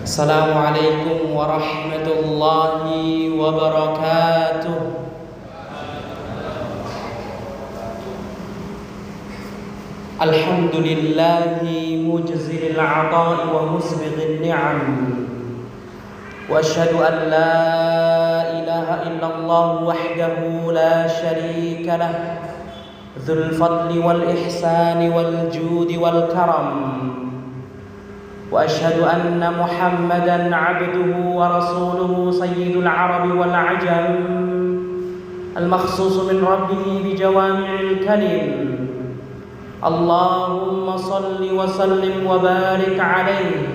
Assalamualaikum warahmatullahi wabarakatuh. Alhamdulillahi mujzilil ata'i wa musbighil ni'am. Wa asyhadu an la ilaha illallah wahdahu la syarika lah. Dzul fadli wal ihsani wal judi wal karam. وأشهد أن محمدًا عبده ورسوله سيد العرب والعجم المخصوص من ربه بجوامع الكلم اللهم صل وسلم وبارك عليه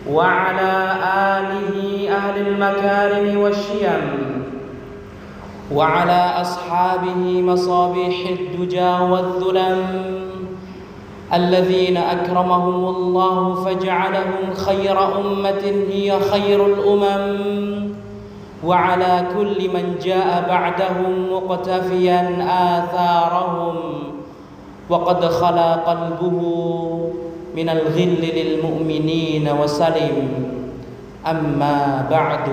وعلى آله أهل المكارم والشيم وعلى أصحابه مصابيح الدجى والظلم الذين أكرمهم الله فجعلهم خير أمة هي خير الأمم وعلى كل من جاء بعدهم مقتفيا آثارهم وقد خلا قلبه من الغل للمؤمنين وسلم أما بعد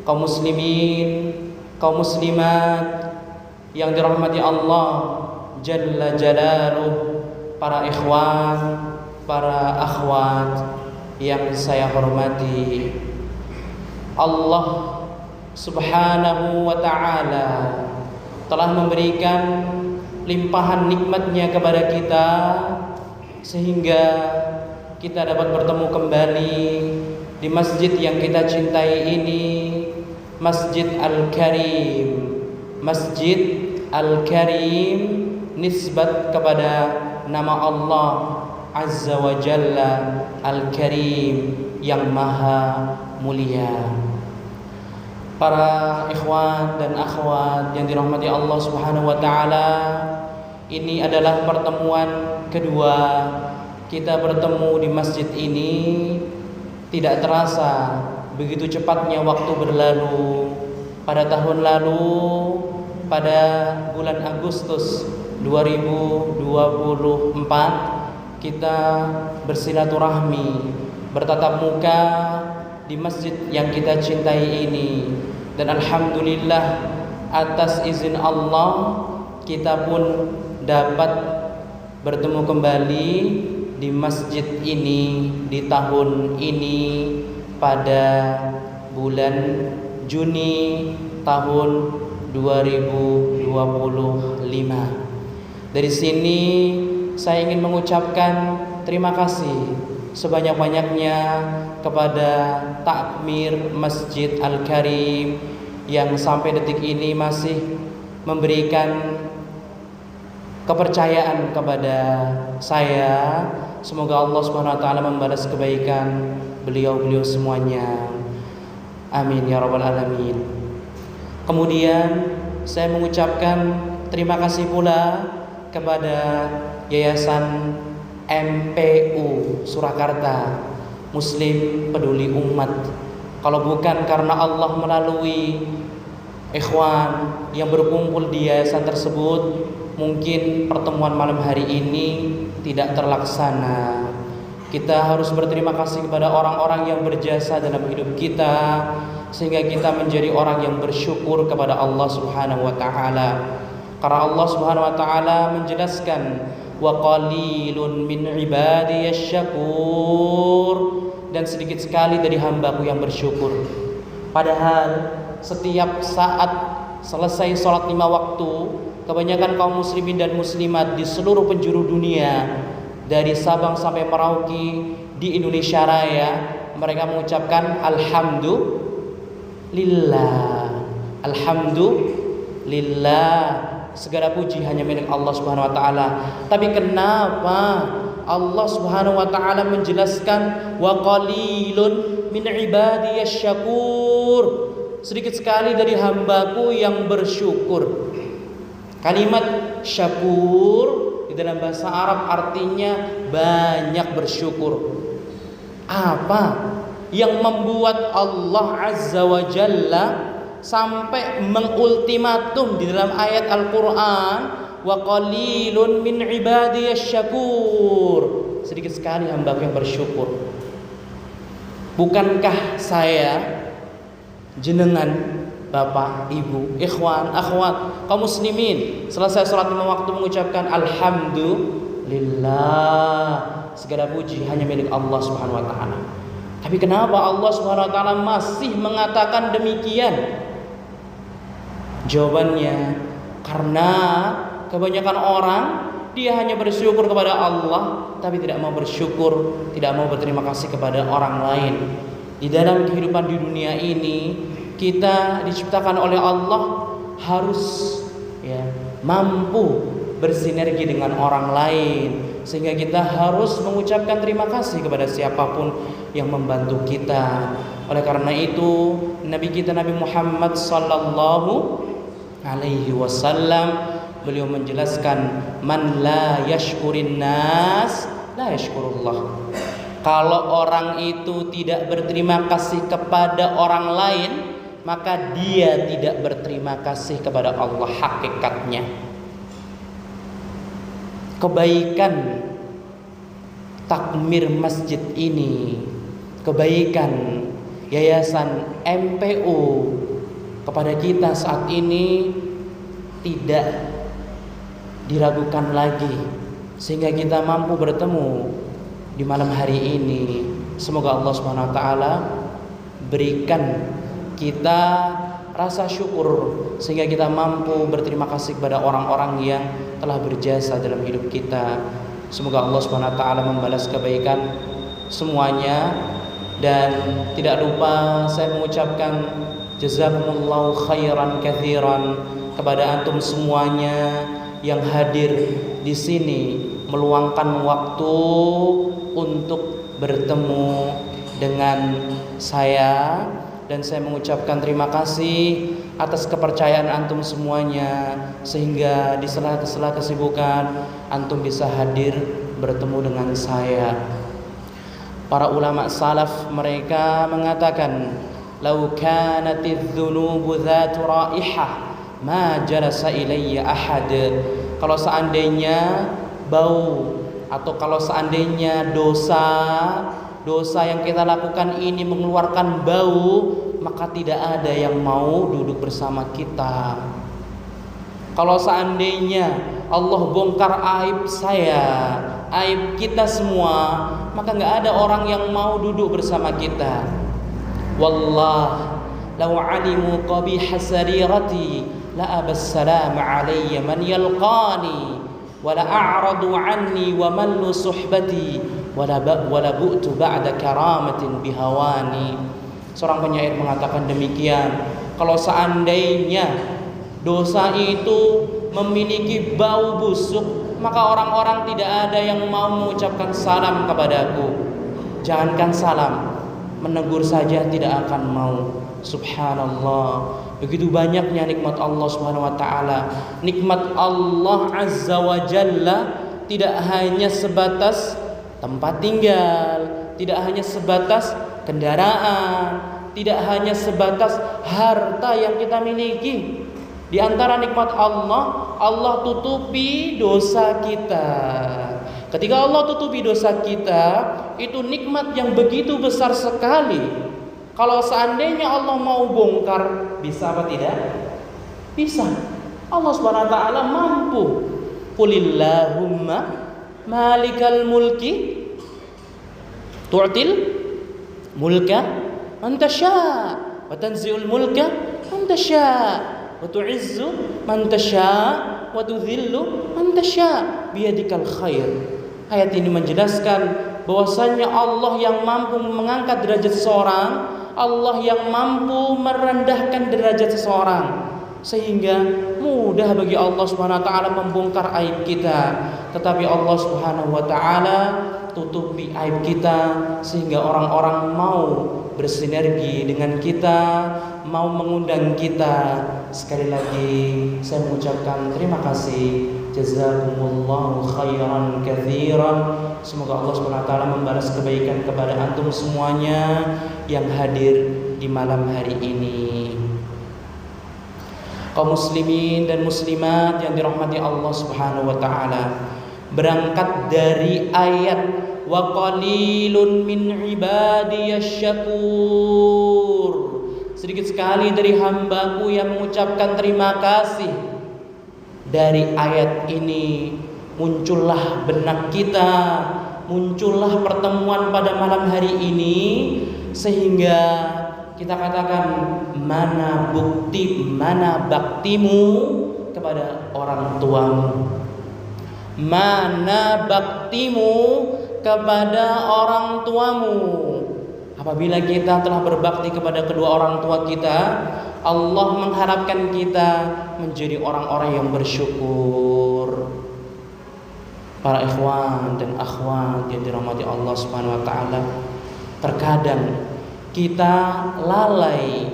kaum muslimin, kaum muslimat yang dirahmati Allah Jalla Jalaluh, para ikhwan, para akhwat yang saya hormati, Allah Subhanahu wa ta'ala telah memberikan limpahan nikmatnya kepada kita sehingga kita dapat bertemu kembali di masjid yang kita cintai ini, Masjid Al-Karim. Masjid Al-Karim nisbat kepada nama Allah Azza wa Jalla Al-Karim yang maha mulia. Para ikhwan dan akhwat yang dirahmati Allah Subhanahu wa ta'ala, ini adalah pertemuan kedua kita bertemu di masjid ini. Tidak terasa begitu cepatnya waktu berlalu. Pada tahun lalu, pada bulan Agustus 2024 kita bersilaturahmi, bertatap muka di masjid yang kita cintai ini, dan alhamdulillah atas izin Allah kita pun dapat bertemu kembali di masjid ini di tahun ini pada bulan Juni tahun 2025. Dari sini saya ingin mengucapkan terima kasih sebanyak-banyaknya kepada takmir Masjid Al-Karim yang sampai detik ini masih memberikan kepercayaan kepada saya. Semoga Allah Subhanahu wa taala membalas kebaikan beliau-beliau semuanya. Amin ya rabbal alamin. Kemudian saya mengucapkan terima kasih pula kepada Yayasan MPU Surakarta, Muslim Peduli Umat. Kalau bukan karena Allah melalui ikhwan yang berkumpul di yayasan tersebut, mungkin pertemuan malam hari ini tidak terlaksana. Kita harus berterima kasih kepada orang-orang yang berjasa dalam hidup kita sehingga kita menjadi orang yang bersyukur kepada Allah Subhanahu wa ta'ala. Karena Allah Subhanahu wa ta'ala menjelaskan wa qalilun min ibadiyasy syakur, dan sedikit sekali dari hambaku yang bersyukur. Padahal setiap saat selesai sholat 5 waktu, kebanyakan kaum muslimin dan muslimat di seluruh penjuru dunia, dari Sabang sampai Merauke di Indonesia Raya, mereka mengucapkan alhamdulillah. Alhamdulillah. Segala puji hanya milik Allah Subhanahu wa taala. Tapi kenapa Allah Subhanahu wa taala menjelaskan wa qalilun min ibadiyasy syakur? Sedikit sekali dari hambaku yang bersyukur. Kalimat syakur di dalam bahasa Arab artinya banyak bersyukur. Apa yang membuat Allah Azza wa Jalla sampai mengultimatum di dalam ayat Al-Quran, wa qalilun min ibadiyasy syakur, sedikit sekali hamba yang bersyukur. Bukankah saya, jenengan, bapak, ibu, ikhwan, akhwat, kaum muslimin, selesai sholat 5 waktu mengucapkan alhamdulillah, segala puji hanya milik Allah Subhanahu wa taala. Tapi kenapa Allah Subhanahu wa taala masih mengatakan demikian? Jawabannya, karena kebanyakan orang dia hanya bersyukur kepada Allah, tapi tidak mau bersyukur, tidak mau berterima kasih kepada orang lain. Di dalam kehidupan di dunia ini, kita diciptakan oleh Allah harus mampu bersinergi dengan orang lain, sehingga kita harus mengucapkan terima kasih kepada siapapun yang membantu kita. Oleh karena itu, Nabi kita Nabi Muhammad sallallahu alaihi wasallam, beliau menjelaskan, man la yashkurin nas la yashkurullah. Kalau orang itu tidak berterima kasih kepada orang lain, maka dia tidak berterima kasih kepada Allah hakikatnya. Kebaikan takmir masjid ini, kebaikan yayasan MPU kepada kita saat ini tidak diragukan lagi, sehingga kita mampu bertemu di malam hari ini. Semoga Allah Subhanahu wa taala berikan kita rasa syukur, sehingga kita mampu berterima kasih kepada orang-orang yang telah berjasa dalam hidup kita. Semoga Allah Subhanahu wa taala membalas kebaikan semuanya. Dan tidak lupa saya mengucapkan jazakumullahu khairan katsiran kepada antum semuanya yang hadir di sini, meluangkan waktu untuk bertemu dengan saya, dan saya mengucapkan terima kasih atas kepercayaan antum semuanya, sehingga di sela-sela kesibukan antum bisa hadir bertemu dengan saya. Para ulama salaf mereka mengatakan, "Lau kanatiz dzunubu dzatu raihah ma jalasa ilayya ahad." Kalau seandainya bau, atau kalau seandainya dosa yang kita lakukan ini mengeluarkan bau, maka tidak ada yang mau duduk bersama kita. Kalau seandainya Allah bongkar aib saya, aib kita semua, maka nggak ada orang yang mau duduk bersama kita. Wallah, law alimu qabiha sarirati la abas salam alayya man yalqani wa la a'radu anni wa mallu suhbati wa la bu'tu ba'da karamatin bihawani. Seorang penyair mengatakan demikian, kalau seandainya dosa itu memiliki bau busuk, maka orang-orang tidak ada yang mau mengucapkan salam kepadaku. Jangankan salam, menegur saja tidak akan mau. Subhanallah, begitu banyaknya nikmat Allah Subhanahu wa taala. Nikmat Allah Azza wa Jalla tidak hanya sebatas tempat tinggal, tidak hanya sebatas kendaraan, tidak hanya sebatas harta yang kita miliki. Di antara nikmat Allah, Allah tutupi dosa kita. Ketika Allah tutupi dosa kita, itu nikmat yang begitu besar sekali. Kalau seandainya Allah mau bongkar, bisa apa tidak? Bisa. Allah Subhanahu wa taala mampu. Qulillahumma malikal mulki tu'til mulka man tasha' wa tanzi'ul mulka man tasha' wa tu'izzu man tasha' wa tudhillu man tasha' biyadikal khair. Ayat ini menjelaskan bahwasanya Allah yang mampu mengangkat derajat seseorang, Allah yang mampu merendahkan derajat seseorang, sehingga mudah bagi Allah Subhanahu wa taala membongkar aib kita. Tetapi Allah Subhanahu wa taala tutupi aib kita, sehingga orang-orang mau bersinergi dengan kita, mau mengundang kita. Sekali lagi saya mengucapkan terima kasih. Jazakumullahu khairan katsiran. Semoga Allah Subhanahu wa taala membalas kebaikan kepada antum semuanya yang hadir di malam hari ini. Kaum muslimin dan muslimat yang dirahmati Allah Subhanahu wa taala, berangkat dari ayat wa qalilun min ibadiyasy syakur. Sedikit sekali dari hambaku yang mengucapkan terima kasih. Dari ayat ini muncullah benak kita, muncullah pertemuan pada malam hari ini, sehingga kita katakan, mana bukti, mana baktimu kepada orang tuamu? Mana baktimu kepada orang tuamu? Apabila kita telah berbakti kepada kedua orang tua kita, Allah mengharapkan kita menjadi orang-orang yang bersyukur. Para ikhwan dan akhwat yang dirahmati Allah Subhanahu wa taala, terkadang kita lalai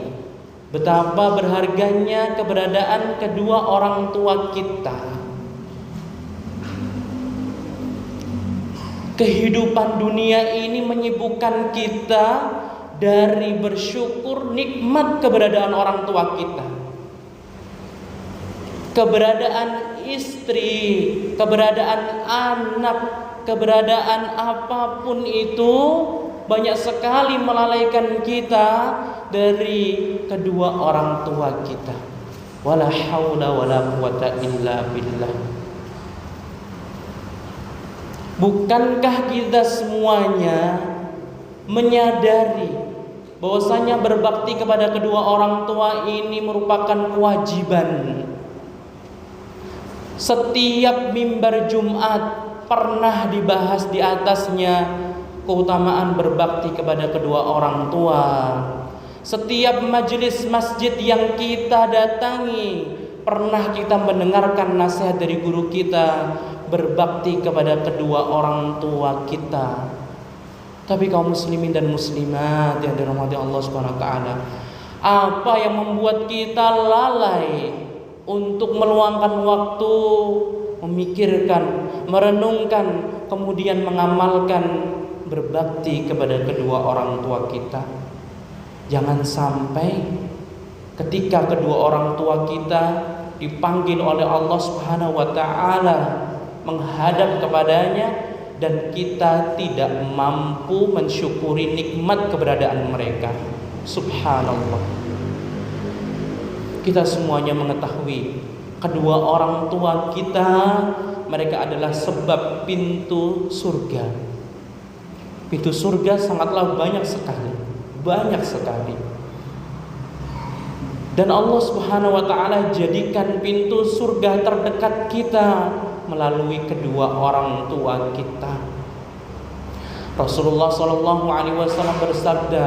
betapa berharganya keberadaan kedua orang tua kita. Kehidupan dunia ini menyibukkan kita dari bersyukur nikmat keberadaan orang tua kita. Keberadaan istri, keberadaan anak, keberadaan apapun itu banyak sekali melalaikan kita dari kedua orang tua kita. Wala haula wala quwata illa billah. Bukankah kita semuanya menyadari bahwasanya berbakti kepada kedua orang tua ini merupakan kewajiban? Setiap mimbar Jumat pernah dibahas di atasnya keutamaan berbakti kepada kedua orang tua. Setiap majelis masjid yang kita datangi pernah kita mendengarkan nasihat dari guru kita, berbakti kepada kedua orang tua kita. Tapi kaum muslimin dan muslimat yang dirahmati Allah Subhanahu wa taala, apa yang membuat kita lalai untuk meluangkan waktu memikirkan, merenungkan, kemudian mengamalkan berbakti kepada kedua orang tua kita? Jangan sampai ketika kedua orang tua kita dipanggil oleh Allah Subhanahu wa taala menghadap kepadanya dan kita tidak mampu mensyukuri nikmat keberadaan mereka. Subhanallah. Kita semuanya mengetahui kedua orang tua kita, mereka adalah sebab pintu surga. Pintu surga sangatlah banyak sekali, banyak sekali. Dan Allah Subhanahu wa taala jadikan pintu surga terdekat kita melalui kedua orang tua kita. Rasulullah sallallahu alaihi wasallam bersabda,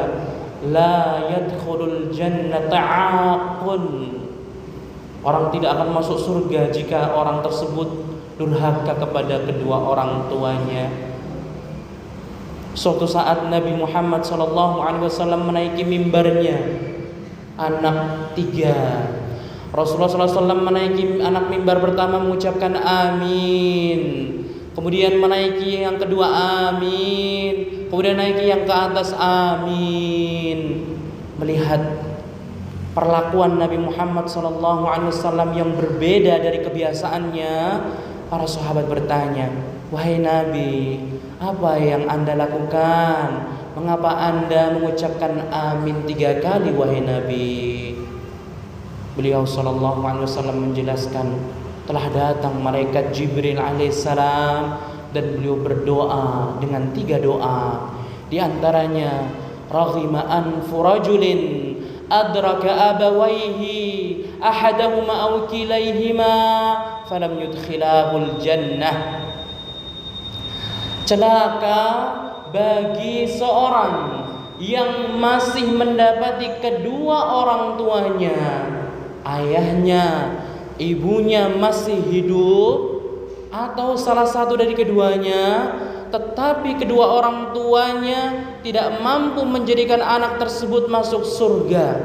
"La yadkhulul jannata 'aqun." Orang tidak akan masuk surga jika orang tersebut durhaka kepada kedua orang tuanya. Suatu saat Nabi Muhammad sallallahu alaihi wasallam menaiki mimbarnya, anak 3. Rasulullah SAW menaiki anak mimbar pertama mengucapkan amin, kemudian menaiki yang kedua amin, kemudian naiki yang ke atas amin. Melihat perlakuan Nabi Muhammad SAW yang berbeda dari kebiasaannya, para sahabat bertanya, "Wahai Nabi, apa yang Anda lakukan? Mengapa Anda mengucapkan amin 3 kali wahai Nabi?" Beliau sallallahu alaihi wasallam menjelaskan, telah datang malaikat Jibril alaihissalam dan beliau berdoa dengan 3 doa. Di antaranya, raghima anfu rajulin adraka abawaihi ahadahuma aw kilaihima falam yudkhilahul jannah. Celaka bagi seorang yang masih mendapati kedua orang tuanya, ayahnya, ibunya masih hidup atau salah satu dari keduanya, tetapi kedua orang tuanya tidak mampu menjadikan anak tersebut masuk surga.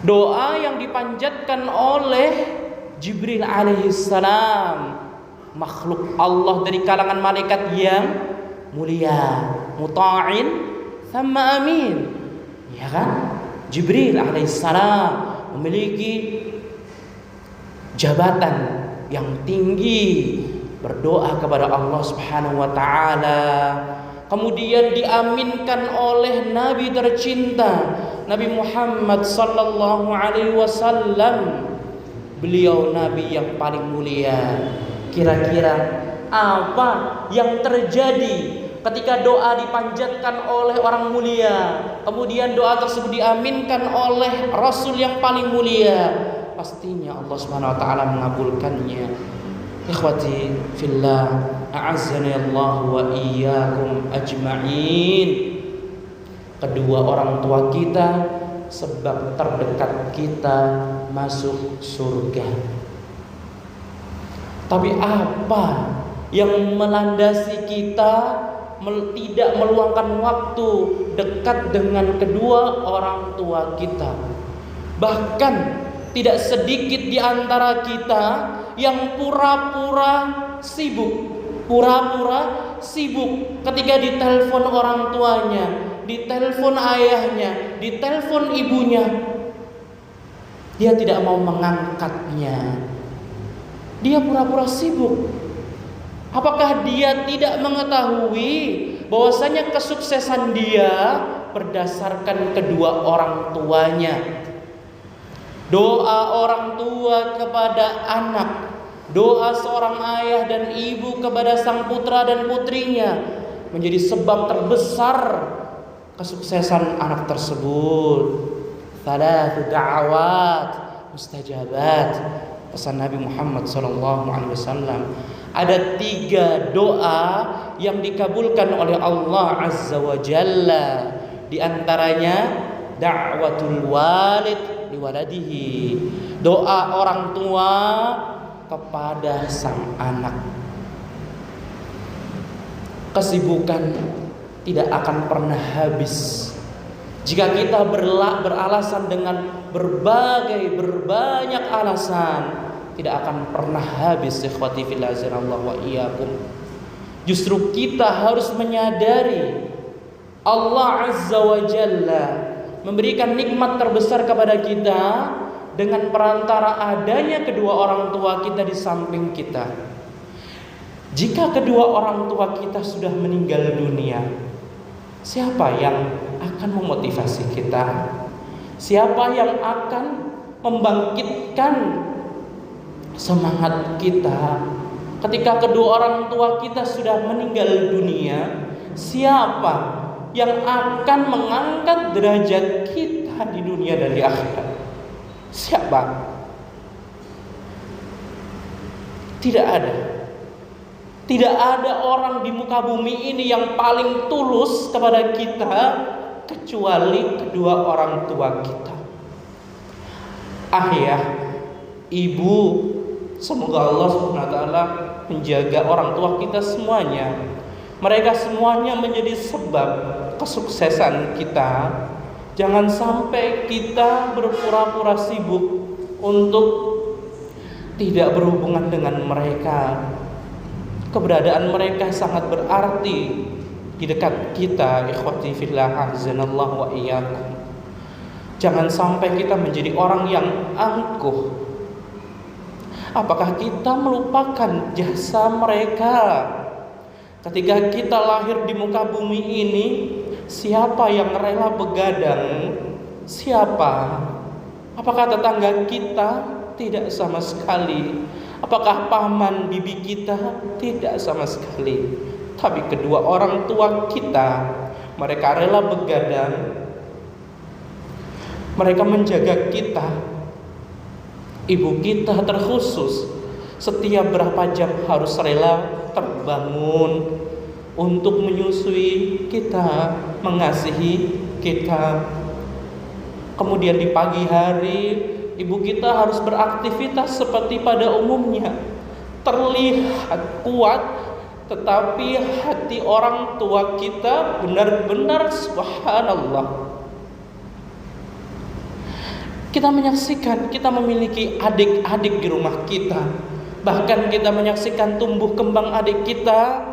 Doa yang dipanjatkan oleh Jibril alaihissalam, makhluk Allah dari kalangan malaikat yang mulia, muta'in thamma amin, ya kan? Jibril alaihissalam memiliki jabatan yang tinggi, berdoa kepada Allah Subhanahu wa taala, kemudian diaminkan oleh Nabi tercinta Nabi Muhammad sallallahu alaihi wasallam. Beliau nabi yang paling mulia. Kira-kira apa yang terjadi ketika doa dipanjatkan oleh orang mulia, kemudian doa tersebut diaminkan oleh Rasul yang paling mulia? Pastinya Allah Subhanahu wa taala mengabulkannya. Ikhwati fillah, a'azzani Allah wa iyyakum ajma'in. Kedua orang tua kita sebab terdekat kita masuk surga. Tapi apa yang melandasi kita tidak meluangkan waktu dekat dengan kedua orang tua kita? Bahkan tidak sedikit di antara kita yang pura-pura sibuk ketika ditelepon orang tuanya, ditelepon ayahnya, ditelepon ibunya, dia tidak mau mengangkatnya. Dia pura-pura sibuk. Apakah dia tidak mengetahui bahwasanya kesuksesan dia berdasarkan kedua orang tuanya? Doa orang tua kepada anak, doa seorang ayah dan ibu kepada sang putra dan putrinya menjadi sebab terbesar kesuksesan anak tersebut. Thalathu da'awat mustajabat. Pesan Nabi Muhammad SAW, ada 3 doa yang dikabulkan oleh Allah Azza wa Jalla. Di antaranya da'watul walid liwaladihi, doa orang tua kepada sang anak. Kesibukan tidak akan pernah habis jika kita beralasan dengan berbanyak alasan, tidak akan pernah habis. Ikhwati fillah azanallahu wa iyyakum. Justru kita harus menyadari Allah Azza wa Jalla memberikan nikmat terbesar kepada kita dengan perantara adanya kedua orang tua kita di samping kita. Jika kedua orang tua kita sudah meninggal dunia, siapa yang akan memotivasi kita? Siapa yang akan membangkitkan semangat kita ketika kedua orang tua kita sudah meninggal dunia? Siapa yang akan mengangkat derajat kita di dunia dan di akhirat? Siapa? Tidak ada. Tidak ada orang di muka bumi ini yang paling tulus kepada kita kecuali kedua orang tua kita. Ayah, ibu, semoga Allah Subhanahu wa taala menjaga orang tua kita semuanya. Mereka semuanya menjadi sebab kesuksesan kita. Jangan sampai kita berpura-pura sibuk untuk tidak berhubungan dengan mereka. Keberadaan mereka sangat berarti di dekat kita. Ikhwati fillah azanallahu wa iyyakum. Jangan sampai kita menjadi orang yang angkuh. Apakah kita melupakan jasa mereka? Ketika kita lahir di muka bumi ini, siapa yang rela begadang? Siapa? Apakah tetangga kita? Tidak sama sekali. Apakah paman bibi kita? Tidak sama sekali. Tapi kedua orang tua kita, mereka rela begadang. Mereka menjaga kita. Ibu kita terkhusus setiap berapa jam harus rela terbangun untuk menyusui kita, mengasihi kita. Kemudian di pagi hari ibu kita harus beraktivitas seperti pada umumnya. Terlihat kuat, tetapi hati orang tua kita benar-benar subhanallah. Kita menyaksikan kita memiliki adik-adik di rumah kita. Bahkan kita menyaksikan tumbuh kembang adik kita.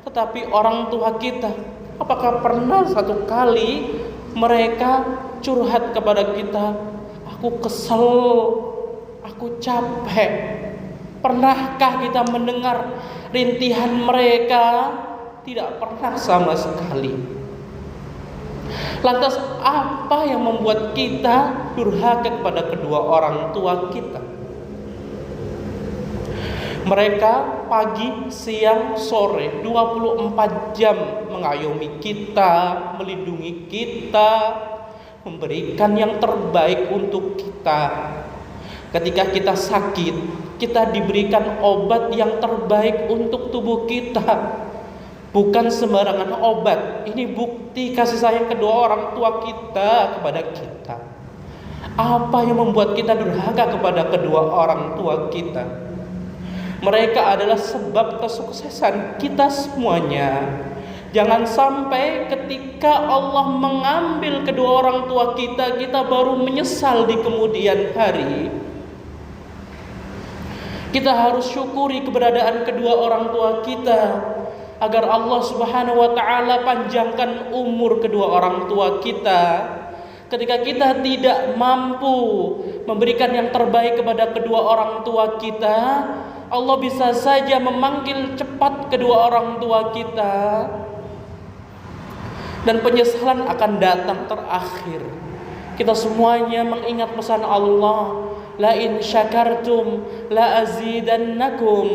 Tetapi orang tua kita, apakah pernah satu kali mereka curhat kepada kita, aku kesel, aku capek? Pernahkah kita mendengar rintihan mereka tidak pernah sama sekali. Lantas apa yang membuat kita durhaka kepada kedua orang tua kita? Mereka pagi, siang, sore 24 jam mengayomi kita, melindungi kita, memberikan yang terbaik untuk kita. Ketika kita sakit, kita diberikan obat yang terbaik untuk tubuh kita. Bukan sembarangan obat. Ini bukti kasih sayang kedua orang tua kita kepada kita. Apa yang membuat kita durhaka kepada kedua orang tua kita? Mereka adalah sebab kesuksesan kita semuanya. Jangan sampai ketika Allah mengambil kedua orang tua kita, kita baru menyesal di kemudian hari. Kita harus syukuri keberadaan kedua orang tua kita, agar Allah Subhanahu wa ta'ala panjangkan umur kedua orang tua kita. Ketika kita tidak mampu memberikan yang terbaik kepada kedua orang tua kita, Allah bisa saja memanggil cepat kedua orang tua kita, dan penyesalan akan datang terakhir. Kita semuanya mengingat pesan Allah, la in syakartum la azidannakum.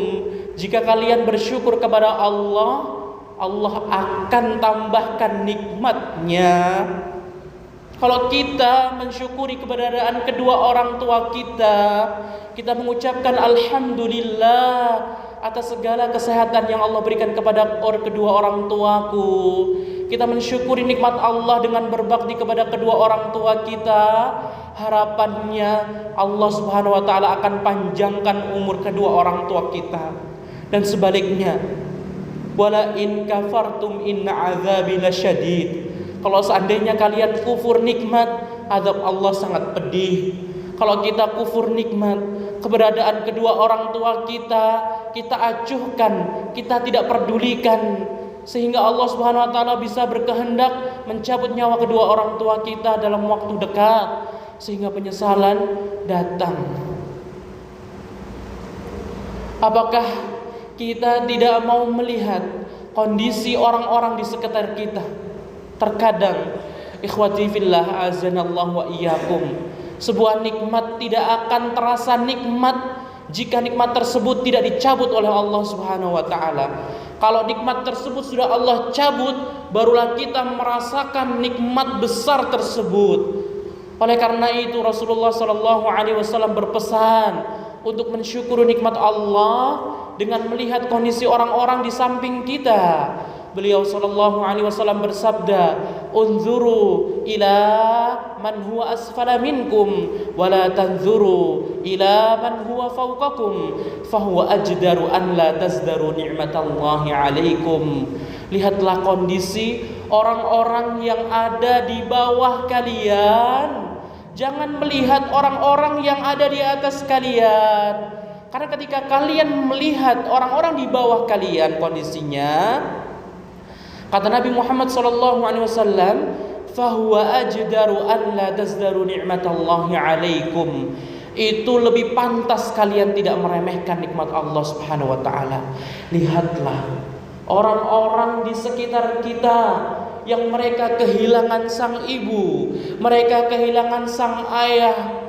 Jika kalian bersyukur kepada Allah, Allah akan tambahkan nikmatnya. Kalau kita mensyukuri keberadaan kedua orang tua kita, kita mengucapkan alhamdulillah atas segala kesehatan yang Allah berikan kepada kedua orang tuaku. Kita mensyukuri nikmat Allah dengan berbakti kepada kedua orang tua kita. Harapannya Allah Subhanahu wa ta'ala akan panjangkan umur kedua orang tua kita. Dan sebaliknya, wala in kafartum inna azabi lasyadid. Kalau seandainya kalian kufur nikmat, azab Allah sangat pedih. Kalau kita kufur nikmat, keberadaan kedua orang tua kita acuhkan, kita tidak pedulikan, sehingga Allah Subhanahu wa ta'ala bisa berkehendak mencabut nyawa kedua orang tua kita dalam waktu dekat, sehingga penyesalan datang. Apakah kita tidak mau melihat kondisi orang-orang di sekitar kita? Terkadang, ikhwati fillah azanallahu wa iyyakum, sebuah nikmat tidak akan terasa nikmat jika nikmat tersebut tidak dicabut oleh Allah Subhanahu wa ta'ala. Kalau nikmat tersebut sudah Allah cabut, barulah kita merasakan nikmat besar tersebut. Oleh karena itu Rasulullah sallallahu alaihi wasallam berpesan untuk mensyukuri nikmat Allah dengan melihat kondisi orang-orang di samping kita. Beliau sallallahu alaihi wasallam bersabda, "Unzuru ila man huwa asfala minkum wa la tanzuru ila man huwa fawqakum fahuwa ajdaru an la tazdaru ni'matallahi 'alaikum." Lihatlah kondisi orang-orang yang ada di bawah kalian. Jangan melihat orang-orang yang ada di atas kalian. Karena ketika kalian melihat orang-orang di bawah kalian kondisinya, kata Nabi Muhammad SAW, fahuwa ajdaru an la tazdaru ni'matallahi 'alaikum. Itu lebih pantas kalian tidak meremehkan nikmat Allah Subhanahu wa ta'ala. Lihatlah orang-orang di sekitar kita yang mereka kehilangan sang ibu, mereka kehilangan sang ayah,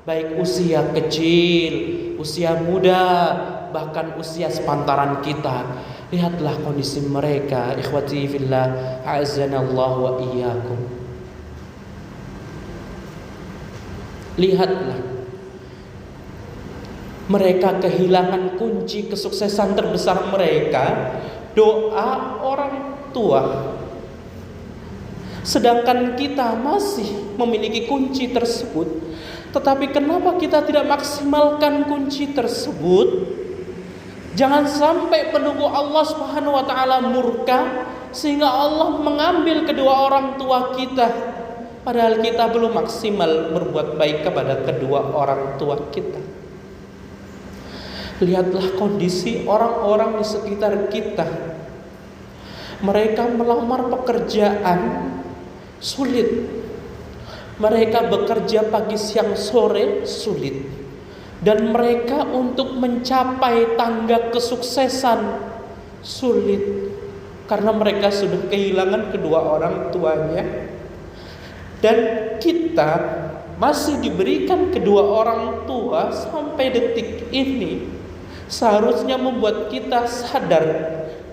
baik usia kecil, usia muda, bahkan usia sepantaran kita. Lihatlah kondisi mereka, ikhwati fillah, a'azzanallahu wa iyyakum. Lihatlah, mereka kehilangan kunci kesuksesan terbesar mereka, doa orang tua. Sedangkan kita masih memiliki kunci tersebut. Tetapi kenapa kita tidak maksimalkan kunci tersebut? Jangan sampai menunggu Allah Subhanahu wa ta'ala murka sehingga Allah mengambil kedua orang tua kita, padahal kita belum maksimal berbuat baik kepada kedua orang tua kita. Lihatlah kondisi orang-orang di sekitar kita. Mereka melamar pekerjaan sulit. Mereka bekerja pagi, siang, sore sulit. Dan mereka untuk mencapai tangga kesuksesan sulit karena mereka sudah kehilangan kedua orang tuanya, dan kita masih diberikan kedua orang tua sampai detik ini. Seharusnya membuat kita sadar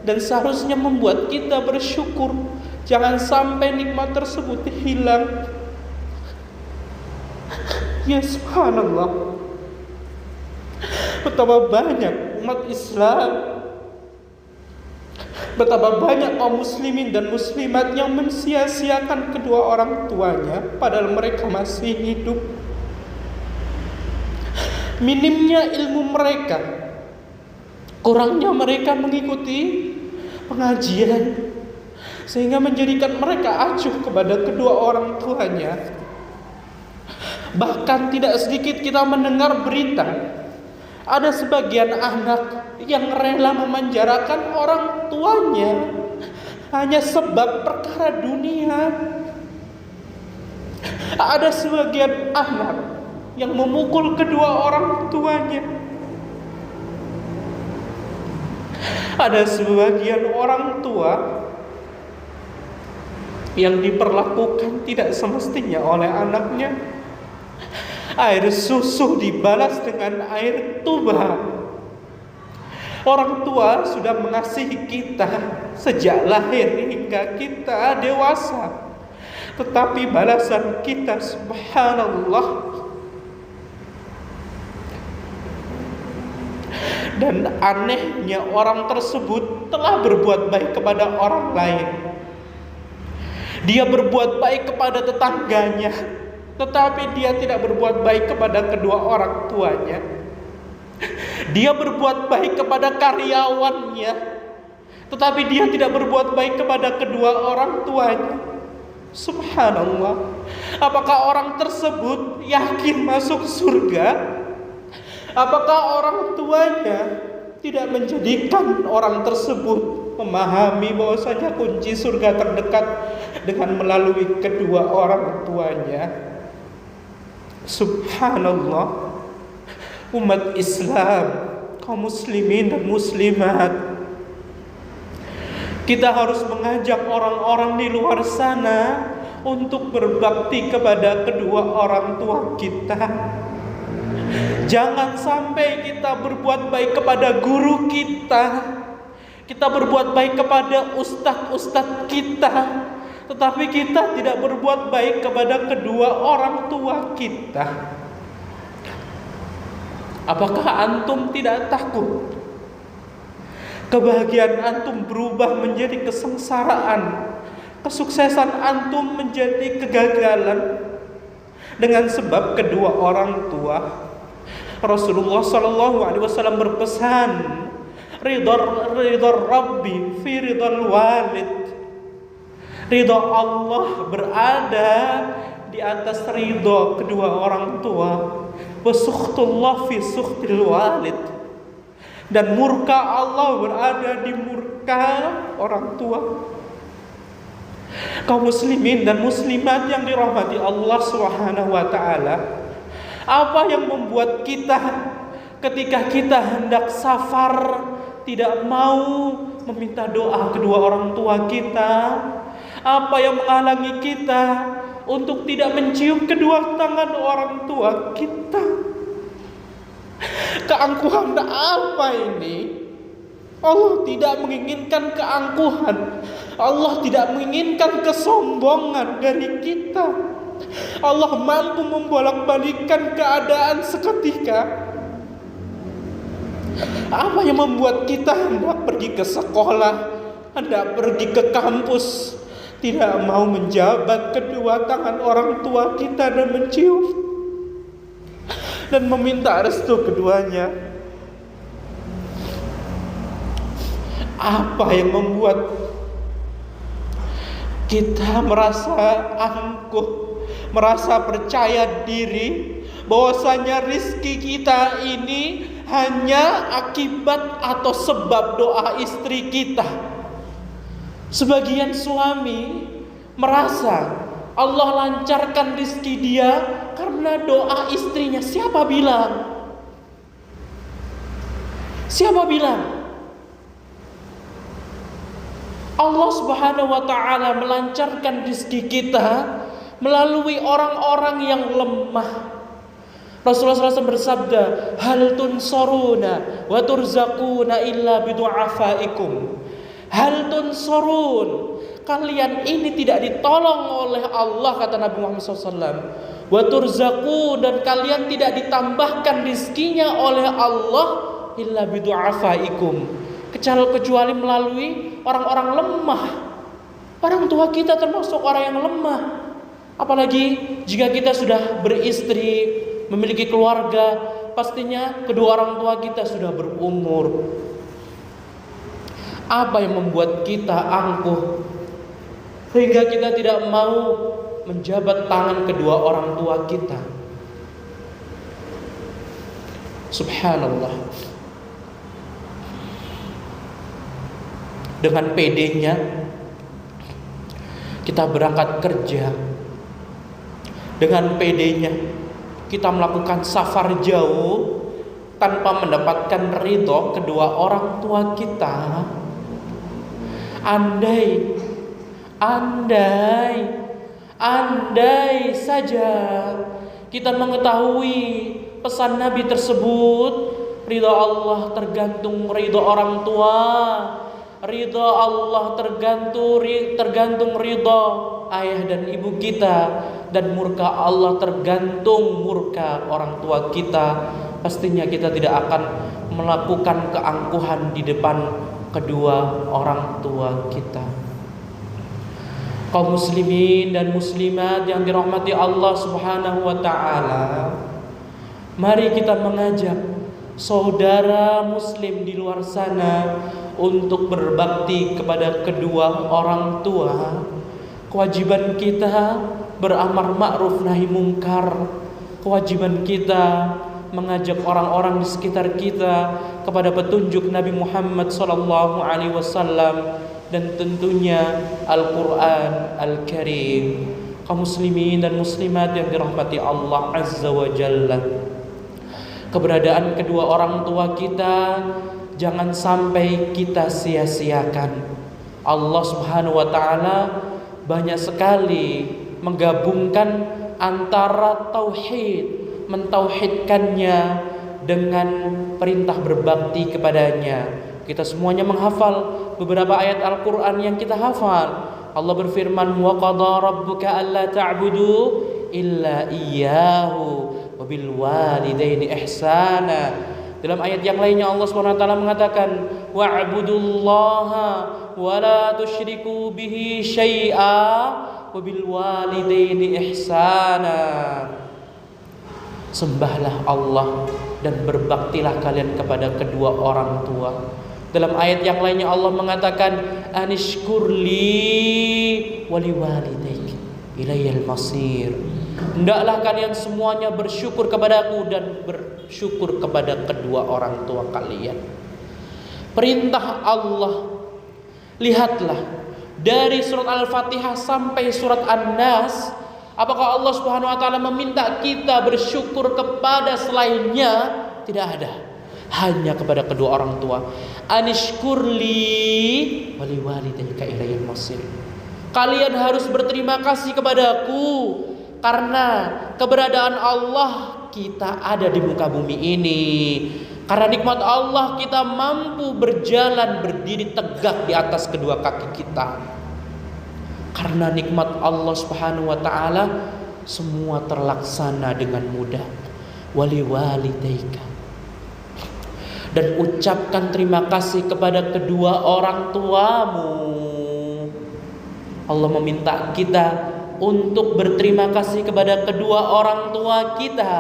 dan seharusnya membuat kita bersyukur. Jangan sampai nikmat tersebut hilang. Ya subhanallah, betapa banyak umat Islam, betapa banyak kaum muslimin dan muslimat yang mensia-siakan kedua orang tuanya padahal mereka masih hidup. Minimnya ilmu mereka, kurangnya mereka mengikuti pengajian, sehingga menjadikan mereka acuh kepada kedua orang tuanya. Bahkan tidak sedikit kita mendengar berita, ada sebagian anak yang rela memenjarakan orang tuanya hanya sebab perkara dunia. Ada sebagian anak yang memukul kedua orang tuanya. Ada sebagian orang tua yang diperlakukan tidak semestinya oleh anaknya. Air susu dibalas dengan air tuba. Orang tua sudah mengasihi kita sejak lahir hingga kita dewasa, tetapi balasan kita, subhanallah, dan anehnya orang tersebut telah berbuat baik kepada orang lain. Dia berbuat baik kepada tetangganya, tetapi dia tidak berbuat baik kepada kedua orang tuanya. Dia berbuat baik kepada karyawannya, tetapi dia tidak berbuat baik kepada kedua orang tuanya. Subhanallah. Apakah orang tersebut yakin masuk surga? Apakah orang tuanya tidak menjadikan orang tersebut memahami bahwasanya kunci surga terdekat dengan melalui kedua orang tuanya? Subhanallah. Umat Islam, kaum muslimin dan muslimat, kita harus mengajak orang-orang di luar sana untuk berbakti kepada kedua orang tua kita. Jangan sampai kita berbuat baik kepada guru kita, kita berbuat baik kepada ustadz-ustadz kita, tetapi kita tidak berbuat baik kepada kedua orang tua kita. Apakah antum tidak takut kebahagiaan antum berubah menjadi kesengsaraan, kesuksesan antum menjadi kegagalan dengan sebab kedua orang tua? Rasulullah sallallahu alaihi wasallam berpesan, ridha Rabbi fi ridhal walid. Ridha Allah berada di atas ridha kedua orang tua. Wa sukhtullah fi sukhtil walid. Dan murka Allah berada di murka orang tua. Kaum muslimin dan muslimat yang dirahmati Allah Subhanahu wa taala, apa yang membuat kita ketika kita hendak safar tidak mau meminta doa kedua orang tua kita? Apa yang menghalangi kita untuk tidak mencium kedua tangan orang tua kita? Keangkuhan apa ini? Allah tidak menginginkan keangkuhan. Allah tidak menginginkan kesombongan dari kita. Allah mampu membolak-balikkan keadaan seketika. Apa yang membuat kita hendak pergi ke sekolah, hendak pergi ke kampus, tidak mau menjabat kedua tangan orang tua kita dan mencium dan meminta restu keduanya? Apa yang membuat kita merasa angkuh, merasa percaya diri bahwasanya rizki kita ini hanya akibat atau sebab doa istri kita? Sebagian suami merasa Allah lancarkan rizki dia karena doa istrinya. Siapa bilang? Siapa bilang? Allah Subhanahu wa taala melancarkan rezeki kita melalui orang-orang yang lemah. Rasulullah SAW bersabda, hal tunsaruna wa turzaquna illa bidu'afaikum. Hal tunsurun, kalian ini tidak ditolong oleh Allah, kata Nabi Muhammad SAW. Wa turzaqun, dan kalian tidak ditambahkan rizkinya oleh Allah illa bidu'afaikum, kecuali melalui orang-orang lemah. Orang tua kita termasuk orang yang lemah. Apalagi jika kita sudah beristri, memiliki keluarga, pastinya kedua orang tua kita sudah berumur. Apa yang membuat kita angkuh sehingga kita tidak mau menjabat tangan kedua orang tua kita? Subhanallah. Dengan pedenya kita berangkat kerja, dengan pedenya kita melakukan safar jauh tanpa mendapatkan ridho kedua orang tua kita. Andai saja kita mengetahui pesan Nabi tersebut, ridho Allah tergantung ridho orang tua, ridho Allah tergantung ridho ayah dan ibu kita, dan murka Allah tergantung murka orang tua kita. Pastinya kita tidak akan melakukan keangkuhan di depan kedua orang tua kita. Kaum muslimin dan muslimat yang dirahmati Allah Subhanahu wa taala, mari kita mengajak saudara muslim di luar sana untuk berbakti kepada kedua orang tua. Kewajiban kita beramar ma'ruf nahi mungkar. Kewajiban kita mengajak orang-orang di sekitar kita kepada petunjuk Nabi Muhammad SAW dan tentunya Al-Quran Al-Karim. Kaum muslimin dan muslimat yang dirahmati Allah Azza wa Jalla, keberadaan kedua orang tua kita jangan sampai kita sia-siakan. Allah Subhanahu wa taala banyak sekali menggabungkan antara tauhid, mentauhidkannya dengan perintah berbakti kepadanya. Kita semuanya menghafal beberapa ayat Al-Quran yang kita hafal. Allah berfirman, wa qada rabbuka alla ta'budu illa iyyahu wa bil walidaini ihsana. Dalam ayat yang lainnya Allah SWT mengatakan, wa'budullaha wa la tusyriku bihi syai'a wa bil walidaini ihsana. Sembahlah Allah dan berbaktilah kalian kepada kedua orang tua. Dalam ayat yang lainnya Allah mengatakan, anishkurli wali walidaik ilayal masir. Hendaklah kalian semuanya bersyukur kepadaku dan bersyukur kepada kedua orang tua kalian. Perintah Allah. Lihatlah dari surat Al-Fatihah sampai surat An-Nas, apakah Allah Subhanahu wa taala meminta kita bersyukur kepada selainnya? Tidak ada. Hanya kepada kedua orang tua. Anishkurli wali walidayka ilayal masir. Kalian harus berterima kasih kepadaku karena keberadaan Allah kita ada di muka bumi ini. Karena nikmat Allah kita mampu berjalan berdiri tegak di atas kedua kaki kita. Karena nikmat Allah Subhanahu wa taala semua terlaksana dengan mudah. Wali walidayka. Dan ucapkan terima kasih kepada kedua orang tuamu. Allah meminta kita untuk berterima kasih kepada kedua orang tua kita,